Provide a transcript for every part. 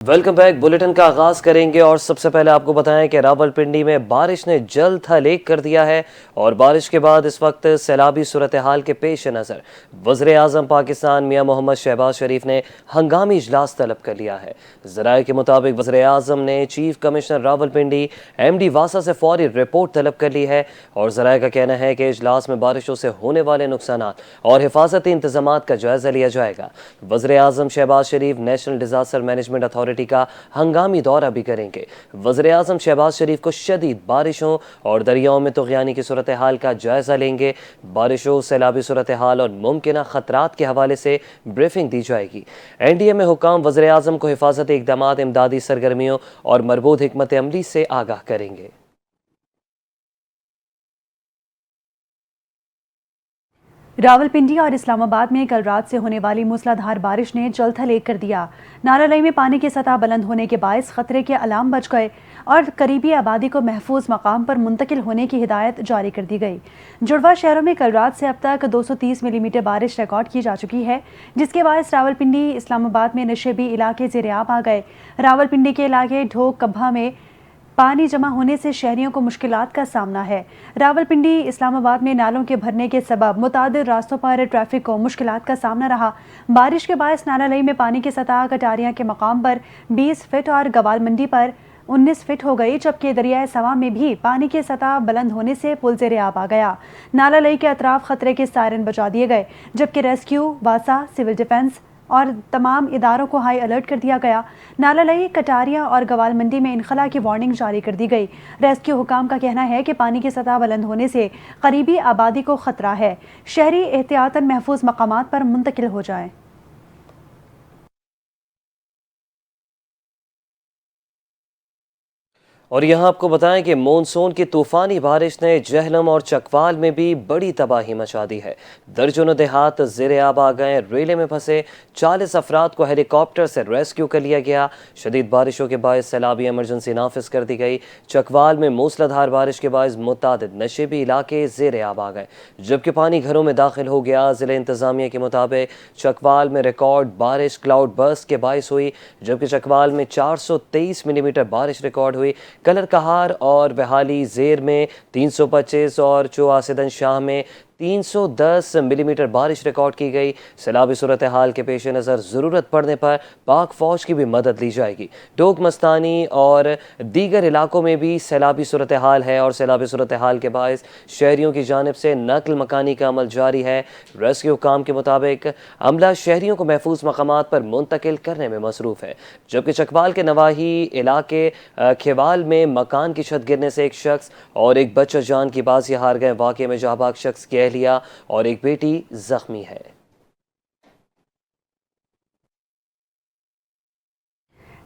Welcome back. Bulletin کا آغاز کریں گے اور سب سے پہلے آپ کو بتائیں کہ راولپنڈی میں بارش نے جل تھل ایک کر دیا ہے اور بارش کے بعد اس وقت سیلابی صورتحال کے پیش نظر وزیر اعظم پاکستان میاں محمد شہباز شریف نے ہنگامی اجلاس طلب کر لیا ہے۔ ذرائع کے مطابق وزیر اعظم نے chief commissioner Rawalpindi M D واسا سے فوری رپورٹ طلب کر لی ہے اور ذرائع کا کہنا ہے کہ اجلاس میں بارشوں سے ہونے والے نقصانات اور حفاظتی انتظامات کا جائزہ لیا جائے گا۔ وزیر اعظم شہباز شریف نیشنل ڈیزاسٹر مینجمنٹ اتھارٹی کا ہنگامی دورہ بھی کریں گے۔ وزیر اعظم شہباز شریف کو شدید بارشوں اور دریاؤں میں طغیانی کی صورتحال کا جائزہ لیں گے۔ بارشوں، سیلابی صورتحال اور ممکنہ خطرات کے حوالے سے بریفنگ دی جائے گی۔ این ڈی اے میں حکام وزیر اعظم کو حفاظتی اقدامات، امدادی سرگرمیوں اور مربوط حکمت عملی سے آگاہ کریں گے۔ راولپنڈی اور اسلام آباد میں کل رات سے ہونے والی موسلادھار بارش نے جل تھل ایک کر دیا۔ نالالائی میں پانی کی سطح بلند ہونے کے باعث خطرے کے علام بچ گئے اور قریبی آبادی کو محفوظ مقام پر منتقل ہونے کی ہدایت جاری کر دی گئی۔ جڑواں شہروں میں کل رات سے اب تک 230 ملی میٹر بارش ریکارڈ کی جا چکی ہے، جس کے باعث راولپنڈی، اسلام آباد میں نشیبی علاقے زیر آب آ گئے۔ راولپنڈی کے علاقے ڈھوک کبھا میں پانی جمع ہونے سے شہریوں کو مشکلات کا سامنا ہے۔ راولپنڈی، اسلام آباد میں نالوں کے بھرنے کے سبب متعدد راستوں پر ٹریفک کو مشکلات کا سامنا رہا۔ بارش کے باعث نالالائی میں پانی کی سطح کٹاریاں کے مقام پر 20 فٹ اور گوال منڈی پر 19 فٹ ہو گئی، جبکہ دریائے سواں میں بھی پانی کی سطح بلند ہونے سے پل زیر آب آ گیا۔ نالالائی کے اطراف خطرے کے سائرن بجا دیے گئے، جبکہ ریسکیو، واسا، سول ڈیفنس اور تمام اداروں کو ہائی الرٹ کر دیا گیا۔ نالالائی، کٹاریاں اور گوال منڈی میں انخلا کی وارننگ جاری کر دی گئی۔ ریسکیو حکام کا کہنا ہے کہ پانی کی سطح بلند ہونے سے قریبی آبادی کو خطرہ ہے، شہری احتیاطاً محفوظ مقامات پر منتقل ہو جائیں۔ اور یہاں آپ کو بتائیں کہ مونسون کی طوفانی بارش نے جہلم اور چکوال میں بھی بڑی تباہی مچا دی ہے۔ درجنوں دیہات زیر آب آ گئے۔ ریلے میں پھنسے 40 افراد کو ہیلی کاپٹر سے ریسکیو کر لیا گیا۔ شدید بارشوں کے باعث سیلابی ایمرجنسی نافذ کر دی گئی۔ چکوال میں موسلادھار بارش کے باعث متعدد نشیبی علاقے زیر آب آ گئے، جبکہ پانی گھروں میں داخل ہو گیا۔ ضلع انتظامیہ کے مطابق چکوال میں ریکارڈ بارش کلاؤڈ برسٹ کے باعث ہوئی، جبکہ چکوال میں 423 ملی میٹر بارش ریکارڈ ہوئی۔ کلر کہار اور بحالی زیر میں 325 اور چواسدن شاہ میں 310 ملی میٹر بارش ریکارڈ کی گئی۔ سیلابی صورتحال کے پیش نظر ضرورت پڑنے پر پاک فوج کی بھی مدد لی جائے گی۔ ڈوک مستانی اور دیگر علاقوں میں بھی سیلابی صورتحال ہے اور سیلابی صورتحال کے باعث شہریوں کی جانب سے نقل مکانی کا عمل جاری ہے۔ ریسکیو حکام کے مطابق عملہ شہریوں کو محفوظ مقامات پر منتقل کرنے میں مصروف ہے، جبکہ چکوال کے نواحی علاقے کھیوال میں مکان کی چھت گرنے سے ایک شخص اور ایک بچہ جان کی بازی ہار گئے۔ واقعے میں جاں بحق شخص کی اہلیہ اور ایک بیٹی زخمی ہے۔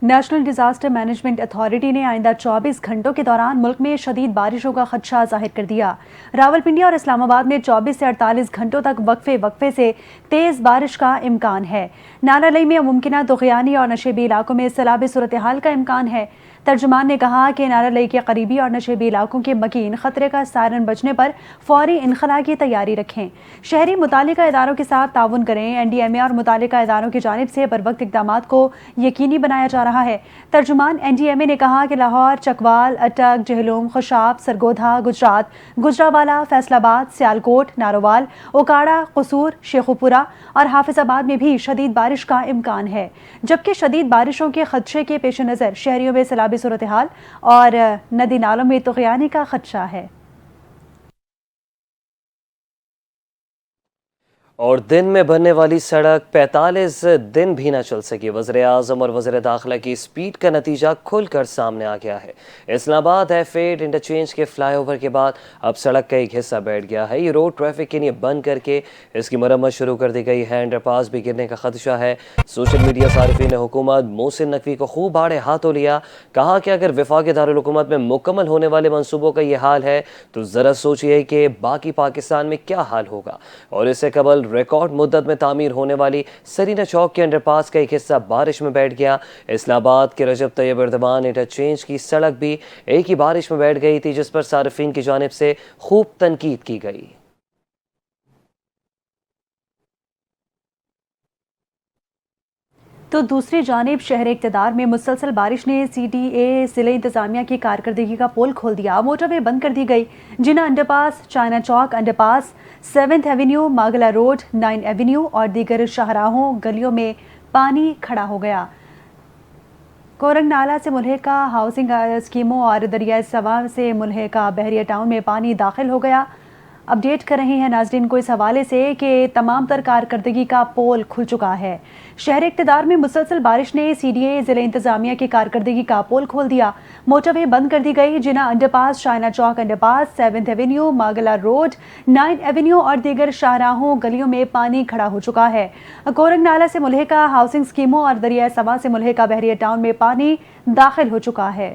نیشنل ڈیزاسٹر مینجمنٹ اتھارٹی نے آئندہ 24 گھنٹوں کے دوران ملک میں شدید بارشوں کا خدشہ ظاہر کر دیا۔ راولپنڈی اور اسلام آباد میں 24 سے 48 گھنٹوں تک وقفے سے تیز بارش کا امکان ہے۔ نالالائی میں ممکنہ طغیانی اور نشیبی علاقوں میں سیلابی صورتحال کا امکان ہے۔ ترجمان نے کہا کہ نالالائی کے قریبی اور نشیبی علاقوں کے مکین خطرے کا سائرن بجنے پر فوری انخلا کی تیاری رکھیں۔ شہری متعلقہ اداروں کے ساتھ تعاون کریں۔ این ڈی ایم اے اور متعلقہ اداروں کی جانب سے بروقت اقدامات کو یقینی بنایا جا رہا ہے۔ ترجمان این ڈی ایم اے نے کہا کہ لاہور، چکوال، اٹک، جہلم، خوشاب، سرگودھا، گجرات، گجرانوالہ، فیصل آباد، سیالکوٹ، ناروال، اوکاڑہ، قصور، شیخوپورہ اور حافظ آباد میں بھی شدید بارش کا امکان ہے، جبکہ شدید بارشوں کے خدشے کے پیش نظر شہریوں میں سیلابی صورتحال اور ندی نالوں میں طغیانی کا خدشہ ہے۔ اور دن میں بننے والی سڑک 45 دن بھی نہ چل سکی۔ وزیر اعظم اور وزیر داخلہ کی سپیڈ کا نتیجہ کھل کر سامنے آ گیا ہے۔ اسلام آباد F8 انٹرچینج کے فلائی اوور کے بعد اب سڑک کا ایک حصہ بیٹھ گیا ہے۔ یہ روڈ ٹریفک کے لیے بند کر کے اس کی مرمت شروع کر دی گئی ہے۔ انڈر پاس بھی گرنے کا خدشہ ہے۔ سوشل میڈیا صارفین نے حکومت محسن نقوی کو خوب آڑے ہاتھوں لیا۔ کہا کہ اگر وفاقی دارالحکومت میں مکمل ہونے والے منصوبوں کا یہ حال ہے تو ذرا سوچئے کہ باقی پاکستان میں کیا حال ہوگا۔ اور اس سے قبل ریکارڈ مدت میں تعمیر ہونے والی سرینا چوک کے انڈر پاس کا ایک حصہ بارش میں بیٹھ گیا۔ اسلام آباد کے رجب طیب اردوان انٹرچینج کی سڑک بھی ایک ہی بارش میں بیٹھ گئی تھی، جس پر صارفین کی جانب سے خوب تنقید کی گئی۔ تو دوسری جانب شہر اقتدار میں مسلسل بارش نے سی ڈی اے ضلع انتظامیہ کی کارکردگی کا پول کھول دیا. موٹر وے بند کر دی گئی. جناح انڈر پاس، چائنا چوک انڈر پاس، 7 ایونیو، ماگلا روڈ، 9 ایونیو اور دیگر شاہراہوں گلیوں میں پانی کھڑا ہو گیا. کورنگ نالہ سے ملحقہ ہاؤسنگ اسکیموں اور دریائے سواں سے ملحقہ بحریہ ٹاؤن میں پانی داخل ہو گیا. اپڈیٹ کر رہے ہیں ناظرین کو اس حوالے سے کہ تمام تر کارکردگی کا پول کھل چکا ہے. شہر اقتدار میں مسلسل بارش نے سی ڈی اے ضلع انتظامیہ کی کارکردگی کا پول کھول دیا. موٹر وے بند کر دی گئی. جناح انڈر پاس، چائنا چوک انڈر پاس، 7 ایونیو، ماگلا روڈ، 9 ایونیو اور دیگر شاہراہوں گلیوں میں پانی کھڑا ہو چکا ہے. کورنگ نالہ سے ملحقہ ہاؤسنگ اسکیموں اور دریائے سواں سے ملحقہ بحریہ ٹاؤن میں پانی داخل ہو چکا ہے.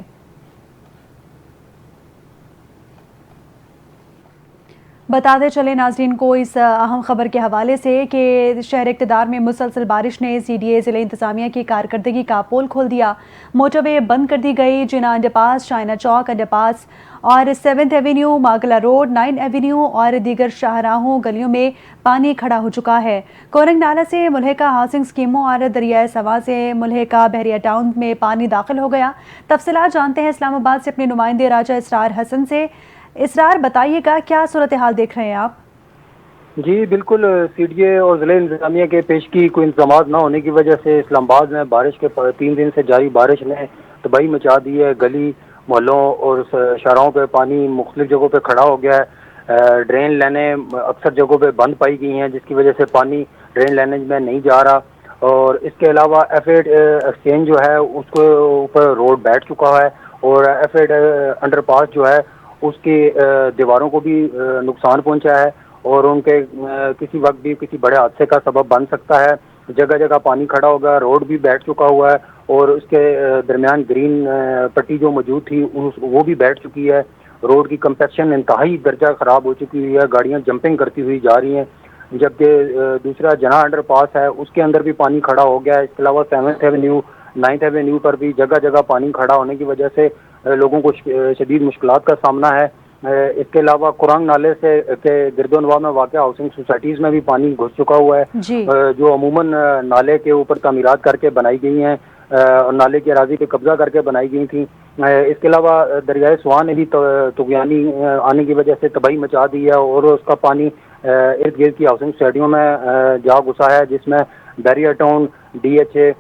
بتاتے چلے ناظرین کو اس اہم خبر کے حوالے سے کہ شہر اقتدار میں مسلسل بارش نے سی ڈی اے ضلع انتظامیہ کی کارکردگی کا پول کھول دیا. موٹر وے بند کر دی گئی. جناح انڈر پاس، چائنا چوک انڈر پاس اور 7 ایونیو، ماگلا روڈ، 9 ایونیو اور دیگر شاہراہوں گلیوں میں پانی کھڑا ہو چکا ہے. کورنگ نالہ سے ملحقہ ہاؤسنگ اسکیموں اور دریائے سواں سے ملحقہ بحریہ ٹاؤن میں پانی داخل ہو گیا. تفصیلات جانتے ہیں اسلام آباد سے اپنے نمائندے راجہ اسرار حسن سے. اسرار، بتائیے گا کیا صورتحال دیکھ رہے ہیں آپ؟ جی بالکل، سی ڈی اے اور ضلع انتظامیہ کے پیشگی کوئی انتظامات نہ ہونے کی وجہ سے اسلام آباد میں بارش کے 3 دن سے جاری بارش نے تباہی مچا دی ہے. گلی محلوں اور شاہراہوں پہ پانی مختلف جگہوں پہ کھڑا ہو گیا ہے. ڈرین لائنیں اکثر جگہوں پہ بند پائی گئی ہیں جس کی وجہ سے پانی ڈرین لائنیں میں نہیں جا رہا. اور اس کے علاوہ F8 ایکسچینج جو ہے اس کے اوپر روڈ بیٹھ چکا ہے اور F8 انڈر پاس جو ہے اس کی دیواروں کو بھی نقصان پہنچا ہے اور ان کے کسی وقت بھی کسی بڑے حادثے کا سبب بن سکتا ہے. جگہ جگہ پانی کھڑا ہو گیا. روڈ بھی بیٹھ چکا ہوا ہے اور اس کے درمیان گرین پٹی جو موجود تھی وہ بھی بیٹھ چکی ہے. روڈ کی کمپیکشن انتہائی درجہ خراب ہو چکی ہوئی ہے. گاڑیاں جمپنگ کرتی ہوئی جا رہی ہیں. جبکہ دوسرا جناح انڈر پاس ہے اس کے اندر بھی پانی کھڑا ہو گیا ہے. اس کے علاوہ 7 ایونیو، 9 ایونیو پر بھی جگہ جگہ پانی کھڑا ہونے کی وجہ سے لوگوں کو شدید مشکلات کا سامنا ہے. اس کے علاوہ کورنگ نالے سے کے گرد و نواح میں واقع ہاؤسنگ سوسائٹیز میں بھی پانی گھس چکا ہوا ہے جی. جو عموماً نالے کے اوپر تعمیرات کر کے بنائی گئی ہیں اور نالے کی اراضی پہ قبضہ کر کے بنائی گئی تھیں. اس کے علاوہ دریائے سواں نے بھی طغیانی آنے کی وجہ سے تباہی مچا دی ہے اور اس کا پانی ارد گرد کی ہاؤسنگ سوسائٹیوں میں جا گھسا ہے جس میں بیریا ٹاؤن، DHA،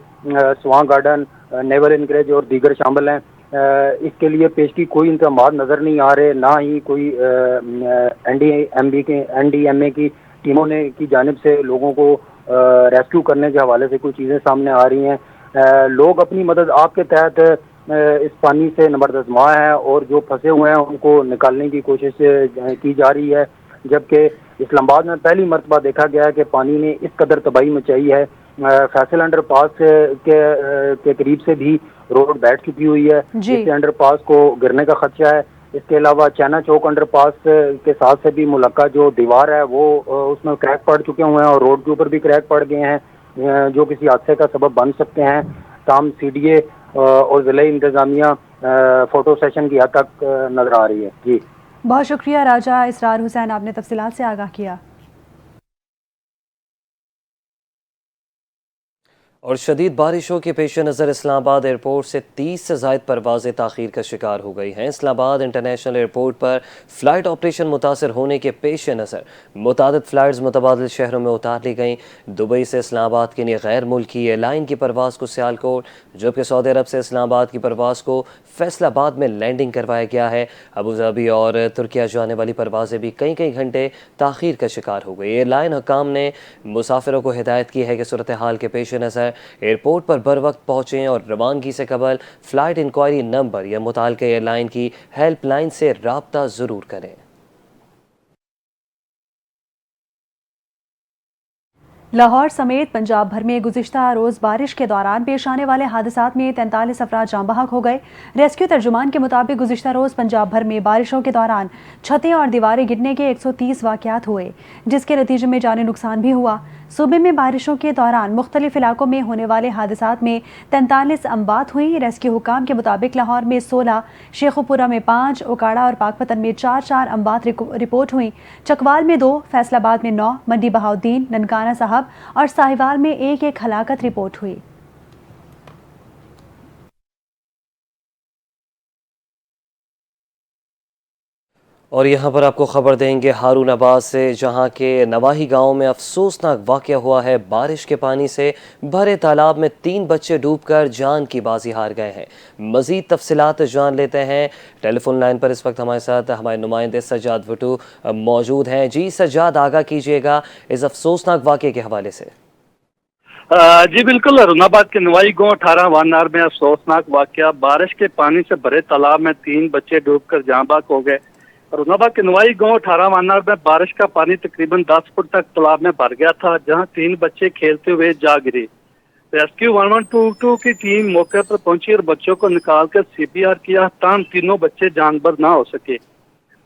سواں گارڈن، نیول انکریج اور دیگر شامل ہیں. اس کے لیے پیشگی کوئی انتظامات نظر نہیں آ رہے، نہ ہی کوئی NDMA کی ٹیموں نے کی جانب سے لوگوں کو ریسکیو کرنے کے حوالے سے کوئی چیزیں سامنے آ رہی ہیں. لوگ اپنی مدد آپ کے تحت اس پانی سے نبردآزما ہیں اور جو پھنسے ہوئے ہیں ان کو نکالنے کی کوشش کی جا رہی ہے. جبکہ اسلام آباد میں پہلی مرتبہ دیکھا گیا ہے کہ پانی نے اس قدر تباہی مچائی ہے. فیصل انڈر پاس کے قریب سے بھی روڈ بیٹھ چکی ہوئی ہے جس سے انڈر پاس کو گرنے کا خدشہ ہے. اس کے علاوہ چائنا چوک انڈر پاس کے ساتھ سے بھی ملحقہ جو دیوار ہے وہ اس میں کریک پڑ چکے ہوئے ہیں اور روڈ کے اوپر بھی کریک پڑ گئے ہیں جو کسی حادثے کا سبب بن سکتے ہیں. تاہم سی ڈی اے اور ضلع انتظامیہ فوٹو سیشن کی حد تک نظر آ رہی ہے. جی بہت شکریہ راجہ اسرار حسین، آپ نے تفصیلات سے آگاہ کیا. اور شدید بارشوں کے پیش نظر اسلام آباد ایئرپورٹ سے 30 سے زائد پروازیں تاخیر کا شکار ہو گئی ہیں. اسلام آباد انٹرنیشنل ایئرپورٹ پر فلائٹ آپریشن متاثر ہونے کے پیش نظر متعدد فلائٹس متبادل شہروں میں اتار لی گئیں. دبئی سے اسلام آباد کے لیے غیر ملکی ایئر لائن کی پرواز کو سیالکوٹ، جبکہ سعودی عرب سے اسلام آباد کی پرواز کو فیصل آباد میں لینڈنگ کروایا گیا ہے. ابوظہبی اور ترکیہ جانے والی پروازیں بھی کئی گھنٹے تاخیر کا شکار ہو گئی. ایئر لائن حکام نے مسافروں کو ہدایت کی ہے کہ صورتحال کے پیش نظر ایئرپورٹ پر بر وقت پہنچیں اور روانگی سے قبل فلائٹ انکوائری نمبر یا متعلقہ ایئر لائن کی ہیلپ لائن سے رابطہ ضرور کریں. لاہور سمیت پنجاب بھر میں گزشتہ روز بارش کے دوران پیش آنے والے حادثات میں 43 افراد جاں بحق ہو گئے. ریسکیو ترجمان کے مطابق گزشتہ روز پنجاب بھر میں بارشوں کے دوران چھتیں اور دیواریں گرنے کے 130 واقعات ہوئے جس کے نتیجے میں جانی نقصان بھی ہوا. صوبے میں بارشوں کے دوران مختلف علاقوں میں ہونے والے حادثات میں 43 اموات ہوئیں. ریسکیو حکام کے مطابق لاہور میں 16، شیخوپورہ میں 5، اوکاڑا اور پاکپتن میں 4 اموات رپورٹ ہوئیں. چکوال میں 2، فیصل آباد میں 9، منڈی بہاؤالدین، ننکانہ صاحب اور ساہیوال میں 1 ہلاکت رپورٹ ہوئی. اور یہاں پر آپ کو خبر دیں گے ہارون آباد سے، جہاں کے نواحی گاؤں میں افسوسناک واقعہ ہوا ہے۔ بارش کے پانی سے بھرے تالاب میں 3 بچے ڈوب کر جان کی بازی ہار گئے ہیں۔ مزید تفصیلات جان لیتے ہیں۔ ٹیلی فون لائن پر اس وقت ہمارے ساتھ ہمارے نمائندے سجاد وٹو موجود ہیں۔ جی سجاد، آگاہ کیجیے گا اس افسوسناک واقعے کے حوالے سے۔ جی بالکل، ہارون آباد کے نوائی گاؤں 18 وانار میں افسوسناک واقعہ۔ بارش کے پانی سے بھرے تالاب میں 3 بچے ڈوب کر جاں بحق ہو گئے۔ ہارون آباد کے نوائی گاؤں 18 وانار میں بارش کا پانی تقریباً 10 فٹ تک تالاب میں بھر گیا تھا، جہاں 3 بچے کھیلتے ہوئے جا گرے۔ ریسکیو 1122 کی ٹیم موقع پر پہنچی اور بچوں کو نکال کر CPR کیا، تاہم تینوں بچے جان بحق نہ ہو سکے۔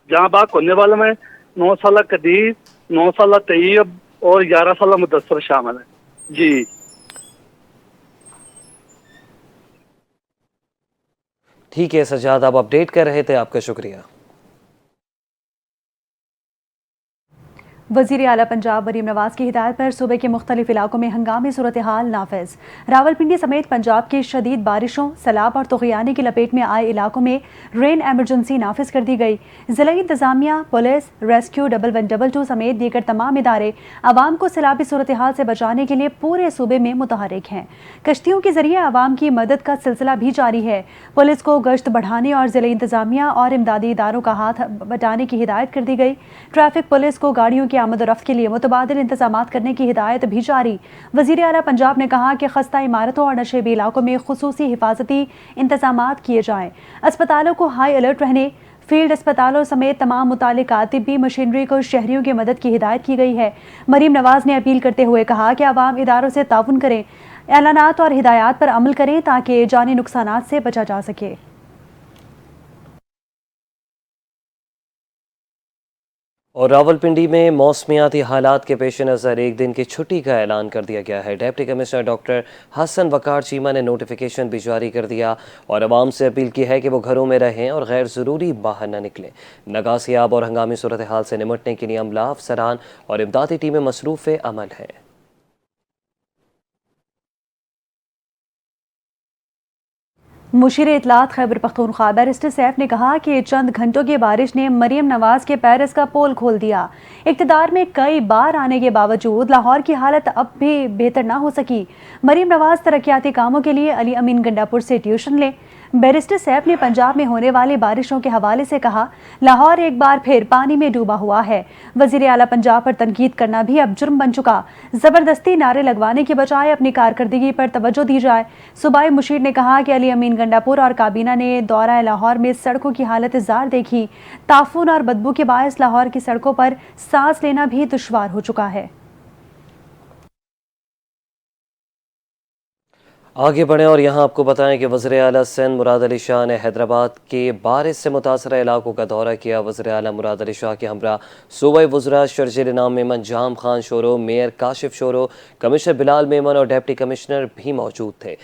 جاں بحق ہونے والوں میں 9 سالہ قدیر، 9 سالہ طیب اور 11 سالہ مدثر شامل ہیں۔ جی ٹھیک ہے سجاد، آپ اپڈیٹ کر رہے تھے، آپ کا شکریہ۔ وزیر اعلیٰ پنجاب مریم نواز کی ہدایت پر صوبے کے مختلف علاقوں میں ہنگامی صورتحال نافذ۔ راولپنڈی سمیت پنجاب کی شدید بارشوں، سیلاب اور طغیانی کی لپیٹ میں آئے علاقوں میں رین ایمرجنسی نافذ کر دی گئی۔ ضلعی انتظامیہ، پولیس، ریسکیو 1122 سمیت دیگر تمام ادارے عوام کو سیلابی صورتحال سے بچانے کے لیے پورے صوبے میں متحرک ہیں۔ کشتیوں کے ذریعے عوام کی مدد کا سلسلہ بھی جاری ہے۔ پولیس کو گشت بڑھانے اور ضلعی انتظامیہ اور امدادی اداروں کا ہاتھ بٹانے کی ہدایت کر دی گئی۔ ٹریفک پولیس کو گاڑیوں کی آمد و رفت کے لیے متبادل انتظامات کرنے کی ہدایت بھی جاری۔ وزیر اعلیٰ پنجاب نے کہا کہ خستہ عمارتوں اور نشیبی علاقوں میں خصوصی حفاظتی انتظامات کیے جائیں۔ اسپتالوں کو ہائی الرٹ رہنے، فیلڈ اسپتالوں سمیت تمام متعلقہ طبی مشینری کو شہریوں کی مدد کی ہدایت کی گئی ہے۔ مریم نواز نے اپیل کرتے ہوئے کہا کہ عوام اداروں سے تعاون کریں، اعلانات اور ہدایات پر عمل کریں تاکہ جانی نقصانات سے بچا جا سکے۔ اور راولپنڈی میں موسمیاتی حالات کے پیش نظر ایک دن کی چھٹی کا اعلان کر دیا گیا ہے۔ ڈپٹی کمشنر ڈاکٹر حسن وقار چیمہ نے نوٹیفیکیشن بھی جاری کر دیا اور عوام سے اپیل کی ہے کہ وہ گھروں میں رہیں اور غیر ضروری باہر نہ نکلیں۔ نگاسیاب اور ہنگامی صورتحال سے نمٹنے کے لیے عملہ افسران اور امدادی ٹیمیں مصروف عمل ہیں۔ مشیر اطلاعات خیبر پختونخوا بیرسٹر سیف نے کہا کہ چند گھنٹوں کی بارش نے مریم نواز کے پیرس کا پول کھول دیا۔ اقتدار میں کئی بار آنے کے باوجود لاہور کی حالت اب بھی بہتر نہ ہو سکی۔ مریم نواز ترقیاتی کاموں کے لیے علی امین گنڈا پور سے ٹیوشن لیں۔ بیرسٹر سیف نے پنجاب میں ہونے والی بارشوں کے حوالے سے کہا، لاہور ایک بار پھر پانی میں ڈوبا ہوا ہے۔ وزیر اعلیٰ پنجاب پر تنقید کرنا بھی اب جرم بن چکا۔ زبردستی نعرے لگوانے کی بجائے اپنی کارکردگی پر توجہ دی جائے۔ صوبائی مشیر نے کہا کہ علی امین گنڈا پور اور کابینہ نے دورہ لاہور میں سڑکوں کی حالت زار دیکھی۔ تعفن اور بدبو کے باعث لاہور کی سڑکوں پر سانس لینا بھی دشوار ہو چکا ہے۔ آگے بڑھیں اور یہاں آپ کو بتائیں کہ وزیر اعلیٰ سندھ مراد علی شاہ نے حیدرآباد کے بارش سے متاثرہ علاقوں کا دورہ کیا۔ وزیر اعلیٰ مراد علی شاہ کے ہمراہ صوبائی وزراء شرجیل انعام میمن، جام خان شورو، میئر کاشف شورو، کمشنر بلال میمن اور ڈپٹی کمشنر بھی موجود تھے۔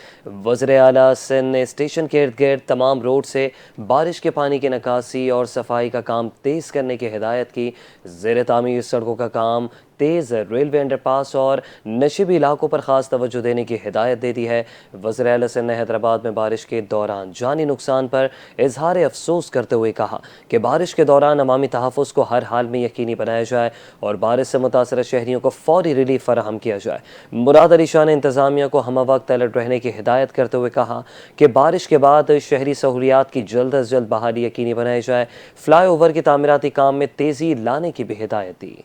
وزیر اعلیٰ سندھ نے اسٹیشن کے ارد گرد تمام روڈ سے بارش کے پانی کی نکاسی اور صفائی کا کام تیز کرنے کی ہدایت کی۔ زیر تعمیر سڑکوں کا کام تیز، ریلوے انڈر پاس اور نشیبی علاقوں پر خاص توجہ دینے کی ہدایت دے دی ہے۔ وزیر اعلیٰ سندھ نے حیدرآباد میں بارش کے دوران جانی نقصان پر اظہار افسوس کرتے ہوئے کہا کہ بارش کے دوران عوامی تحفظ کو ہر حال میں یقینی بنایا جائے اور بارش سے متاثرہ شہریوں کو فوری ریلیف فراہم کیا جائے۔ مراد علی شاہ نے انتظامیہ کو ہمہ وقت الرٹ رہنے کی ہدایت کرتے ہوئے کہا کہ بارش کے بعد شہری سہولیات کی جلد از جلد بحالی یقینی بنائی جائے۔ فلائی اوور کے تعمیراتی کام میں تیزی لانے کی بھی ہدایت دی۔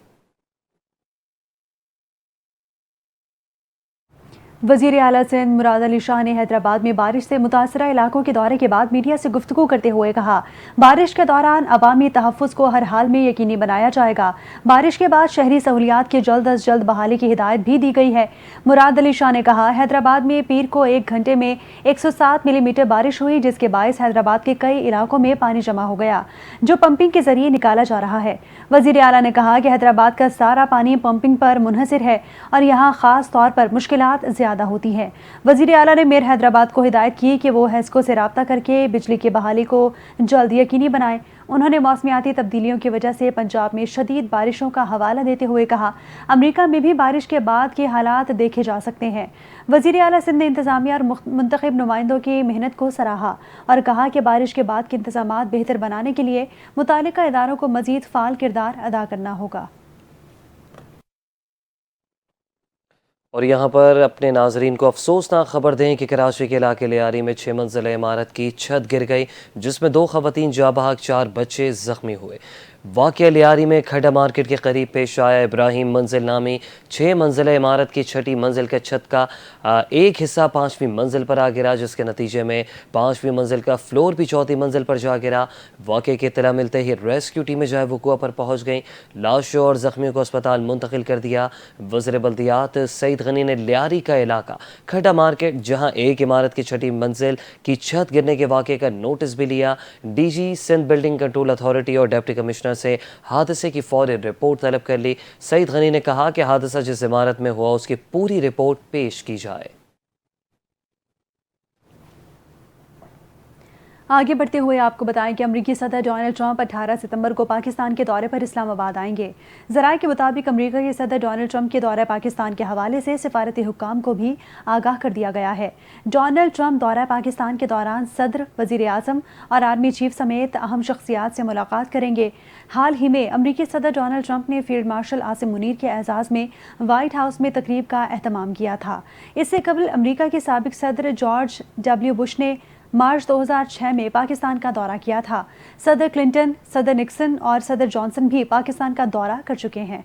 وزیر اعلیٰ سندھ مراد علی شاہ نے حیدرآباد میں بارش سے متاثرہ علاقوں کے دورے کے بعد میڈیا سے گفتگو کرتے ہوئے کہا، بارش کے دوران عوامی تحفظ کو ہر حال میں یقینی بنایا جائے گا۔ بارش کے بعد شہری سہولیات کی جلد از جلد بحالی کی ہدایت بھی دی گئی ہے۔ مراد علی شاہ نے کہا، حیدرآباد میں پیر کو 1 گھنٹے میں 107 ملی میٹر بارش ہوئی، جس کے باعث حیدرآباد کے کئی علاقوں میں پانی جمع ہو گیا، جو پمپنگ کے ذریعے نکالا جا رہا ہے۔ وزیر اعلیٰ نے کہا کہ حیدرآباد کا سارا پانی پمپنگ پر منحصر ہے اور یہاں خاص طور پر مشکلات زیادہ پیدا ہوتی ہیں۔ وزیر اعلیٰ نے میئر حیدرآباد کو ہدایت کی کہ وہ ہیسکو سے رابطہ کر کے بجلی کی بحالی کو جلد یقینی بنائیں۔ انہوں نے موسمیاتی تبدیلیوں کی وجہ سے پنجاب میں شدید بارشوں کا حوالہ دیتے ہوئے کہا امریکہ میں بھی بارش کے بعد کے حالات دیکھے جا سکتے ہیں۔ وزیر اعلیٰ سندھ نے انتظامیہ اور منتخب نمائندوں کی محنت کو سراہا اور کہا کہ بارش کے بعد کے انتظامات بہتر بنانے کے لیے متعلقہ اداروں کو مزید فعال کردار ادا کرنا ہوگا۔ اور یہاں پر اپنے ناظرین کو افسوسناک خبر دیں کہ کراچی کے علاقے لیاری میں 6 منزلہ عمارت کی چھت گر گئی جس میں 2 خواتین جاں بحق 4 بچے زخمی ہوئے۔ واقعہ لیاری میں کھڈا مارکیٹ کے قریب پیش آیا۔ ابراہیم منزل نامی 6 منزلہ عمارت کی چھٹی منزل کا چھت کا ایک حصہ 5ویں منزل پر آ گرا جس کے نتیجے میں 5ویں منزل کا فلور بھی 4تھی منزل پر جا گرا۔ واقعے کی اطلاع ملتے ہی ریسکیو ٹیمیں جائے وقوع پر پہنچ گئیں، لاشوں اور زخمیوں کو اسپتال منتقل کر دیا۔ وزیر بلدیات سعید غنی نے لیاری کا علاقہ کھڈا مارکیٹ جہاں ایک عمارت کی چھٹی منزل کی چھت گرنے کے واقعے کا نوٹس بھی لیا۔ D G Sindh building control authority اور ڈپٹی کمشنر سے حادثے کی فوری رپورٹ طلب کر لی۔ سعید غنی نے کہا کہ حادثہ جس عمارت میں ہوا اس کی پوری رپورٹ پیش کی جائے۔ آگے بڑھتے ہوئے آپ کو بتائیں کہ امریکی صدر ڈونلڈ ٹرمپ 18 ستمبر کو پاکستان کے دورے پر اسلام آباد آئیں گے۔ ذرائع کے مطابق امریکہ کے صدر ڈونلڈ ٹرمپ کے دورہ پاکستان کے حوالے سے سفارتی حکام کو بھی آگاہ کر دیا گیا ہے۔ ڈونلڈ ٹرمپ دورہ پاکستان کے دوران صدر، وزیر اعظم اور آرمی چیف سمیت اہم شخصیات سے ملاقات کریں گے۔ حال ہی میں امریکی صدر ڈونلڈ ٹرمپ نے فیلڈ مارشل عاصم منیر کے اعزاز میں وائٹ ہاؤس میں تقریب کا اہتمام کیا تھا۔ اس سے قبل امریکہ کے سابق صدر جارج ڈبلیو بش نے مارچ 2006 میں پاکستان کا دورہ کیا تھا۔ صدر کلنٹن، صدر نکسن اور صدر جانسن بھی پاکستان کا دورہ کر چکے ہیں۔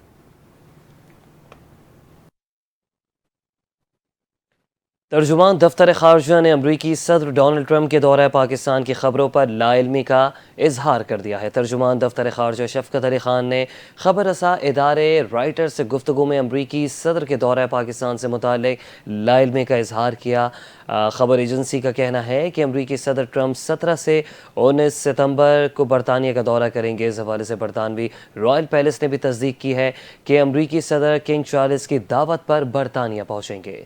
ترجمان دفتر خارجہ نے امریکی صدر ڈونلڈ ٹرمپ کے دورہ پاکستان کی خبروں پر لا علمی کا اظہار کر دیا ہے۔ ترجمان دفتر خارجہ شفقت علی خان نے خبر رساں ادارے رائٹرز سے گفتگو میں امریکی صدر کے دورہ پاکستان سے متعلق لا علمی کا اظہار کیا۔ خبر ایجنسی کا کہنا ہے کہ امریکی صدر ٹرمپ 17 سے 19 ستمبر کو برطانیہ کا دورہ کریں گے۔ اس حوالے سے برطانوی رائل پیلس نے بھی تصدیق کی ہے کہ امریکی صدر کنگ چارلس کی دعوت پر برطانیہ پہنچیں گے۔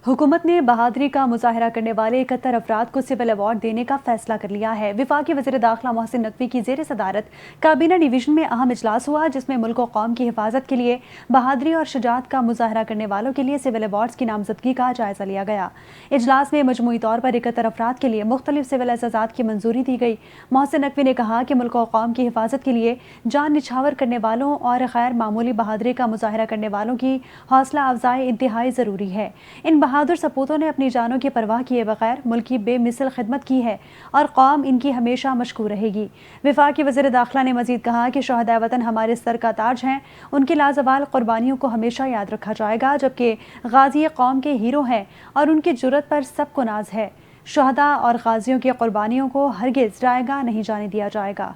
حکومت نے بہادری کا مظاہرہ کرنے والے 71 افراد کو سول ایوارڈ دینے کا فیصلہ کر لیا ہے۔ وفاقی وزیر داخلہ محسن نقوی کی زیر صدارت کابینہ ڈویژن میں اہم اجلاس ہوا جس میں ملک و قوم کی حفاظت کے لیے بہادری اور شجاعت کا مظاہرہ کرنے والوں کے لیے سول ایوارڈز کی نامزدگی کا جائزہ لیا گیا۔ اجلاس میں مجموعی طور پر 71 افراد کے لیے مختلف سول اعزازات کی منظوری دی گئی۔ محسن نقوی نے کہا کہ ملک و قوم کی حفاظت کے لیے جان نچھاور کرنے والوں اور غیر معمولی بہادری کا مظاہرہ کرنے والوں کی حوصلہ افزائی انتہائی ضروری ہے۔ ان بہادر سپوتوں نے اپنی جانوں کی پرواہ کیے بغیر ملک کی بے مثل خدمت کی ہے اور قوم ان کی ہمیشہ مشکور رہے گی۔ وفاقی وزیر داخلہ نے مزید کہا کہ شہدائے وطن ہمارے سر کا تاج ہیں، ان کی لازوال قربانیوں کو ہمیشہ یاد رکھا جائے گا، جبکہ غازی قوم کے ہیرو ہیں اور ان کی جرت پر سب کو ناز ہے۔ شہداء اور غازیوں کی قربانیوں کو ہرگز جائیگہ نہیں جانے دیا جائے گا۔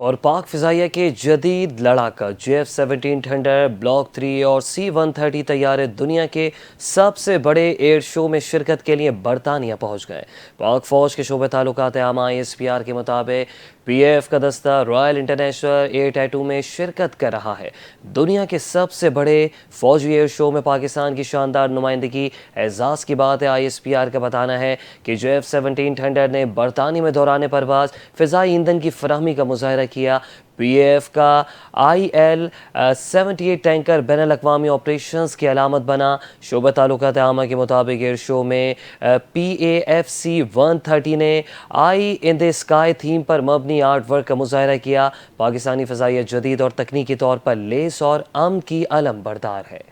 اور پاک فضائیہ کے جدید لڑاکا JF-17 تھنڈر بلاک 3 اور C-130 طیارے دنیا کے سب سے بڑے ایئر شو میں شرکت کے لیے برطانیہ پہنچ گئے۔ پاک فوج کے شعبہ تعلقات عامہ ISPR کے مطابق PAF کا دستہ رائل انٹرنیشنل ایئر ٹیٹو میں شرکت کر رہا ہے۔ دنیا کے سب سے بڑے فوجی ایئر شو میں پاکستان کی شاندار نمائندگی اعزاز کی بات ہے۔ ISPR کا بتانا ہے کہ JF-17 تھنڈر نے برطانیہ میں دوران پرواز فضائی ایندھن کی فراہمی کا مظاہرہ کیا۔ PAF کا IL-78 ٹینکر بین الاقوامی آپریشنز کی علامت بنا۔ شعبہ تعلقات عامہ کے مطابق ایئر شو میں PAF C-130 نے آئی ان دی اسکائی تھیم پر مبنی آرٹ ورک کا مظاہرہ کیا۔ پاکستانی فضائیہ جدید اور تکنیکی طور پر لیس اور امن کی علم بردار ہے۔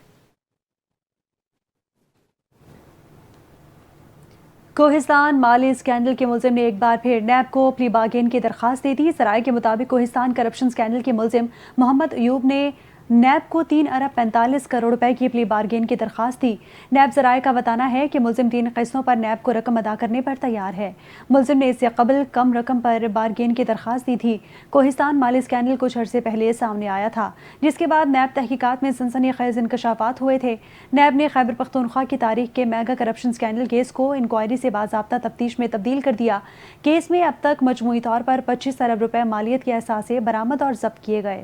کوہستان مالی اسکینڈل کے ملزم نے ایک بار پھر نیب کو پلی بارگین کی درخواست دے دی۔ ذرائع کے مطابق کوہستان کرپشن اسکینڈل کے ملزم محمد ایوب نے نیب کو 3 ارب 45 کروڑ روپے کی پلی بارگین کی درخواست تھی۔ نیب ذرائع کا بتانا ہے کہ ملزم 3 قسطوں پر نیب کو رقم ادا کرنے پر تیار ہے۔ ملزم نے اس سے قبل کم رقم پر بارگین کی درخواست دی تھی۔ کوہستان مالی اسکینڈل کچھ عرصے پہلے سامنے آیا تھا، جس کے بعد نیب تحقیقات میں سنسنی خیز انکشافات ہوئے تھے۔ نیب نے خیبر پختونخوا کی تاریخ کے میگا کرپشن اسکینڈل کیس کو انکوائری سے باضابطہ تفتیش میں تبدیل کر دیا۔ کیس میں اب تک مجموعی طور پر 25 ارب روپے مالیت کے اثاثے برآمد اور ضبط کیے گئے۔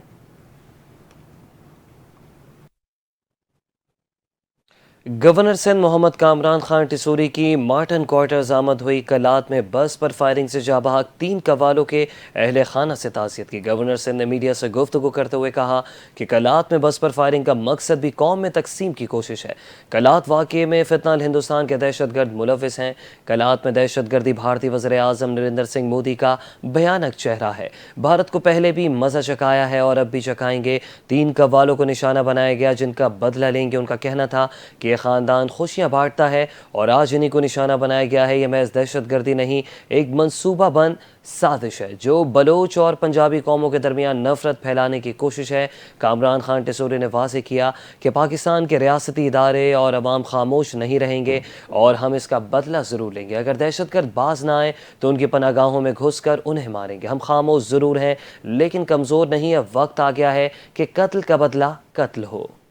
گورنر سندھ محمد کامران خان ٹسوری کی مارٹن کوارٹرز آمد ہوئی۔ کلات میں بس پر فائرنگ سے جاں بحق 3 قوالوں کے اہل خانہ سے تعزیت کی۔ گورنر سندھ نے میڈیا سے گفتگو کرتے ہوئے کہا کہ کلات میں بس پر فائرنگ کا مقصد بھی قوم میں تقسیم کی کوشش ہے۔ کلات واقعے میں فتنہ الہندوستان کے دہشت گرد ملوث ہیں۔ کلات میں دہشت گردی بھارتی وزیر اعظم نریندر سنگھ مودی کا بھیانک چہرہ ہے۔ بھارت کو پہلے بھی مزہ چکایا ہے اور اب بھی چکائیں گے۔ 3 قوالوں کو نشانہ بنایا گیا جن کا بدلہ لیں گے۔ ان کا کہنا تھا کہ خاندان خوشیاں بانٹتا ہے اور آج انہی کو نشانہ بنایا گیا ہے۔ یہ محض دہشت گردی نہیں، ایک منصوبہ بند سازش ہے جو بلوچ اور پنجابی قوموں کے درمیان نفرت پھیلانے کی کوشش ہے۔ کامران خان ٹسوری نے واضح کیا کہ پاکستان کے ریاستی ادارے اور عوام خاموش نہیں رہیں گے اور ہم اس کا بدلہ ضرور لیں گے۔ اگر دہشت گرد باز نہ آئیں تو ان کی پناہ گاہوں میں گھس کر انہیں ماریں گے۔ ہم خاموش ضرور ہیں لیکن کمزور نہیں۔ اب وقت آ گیا ہے کہ قتل کا بدلہ قتل ہو۔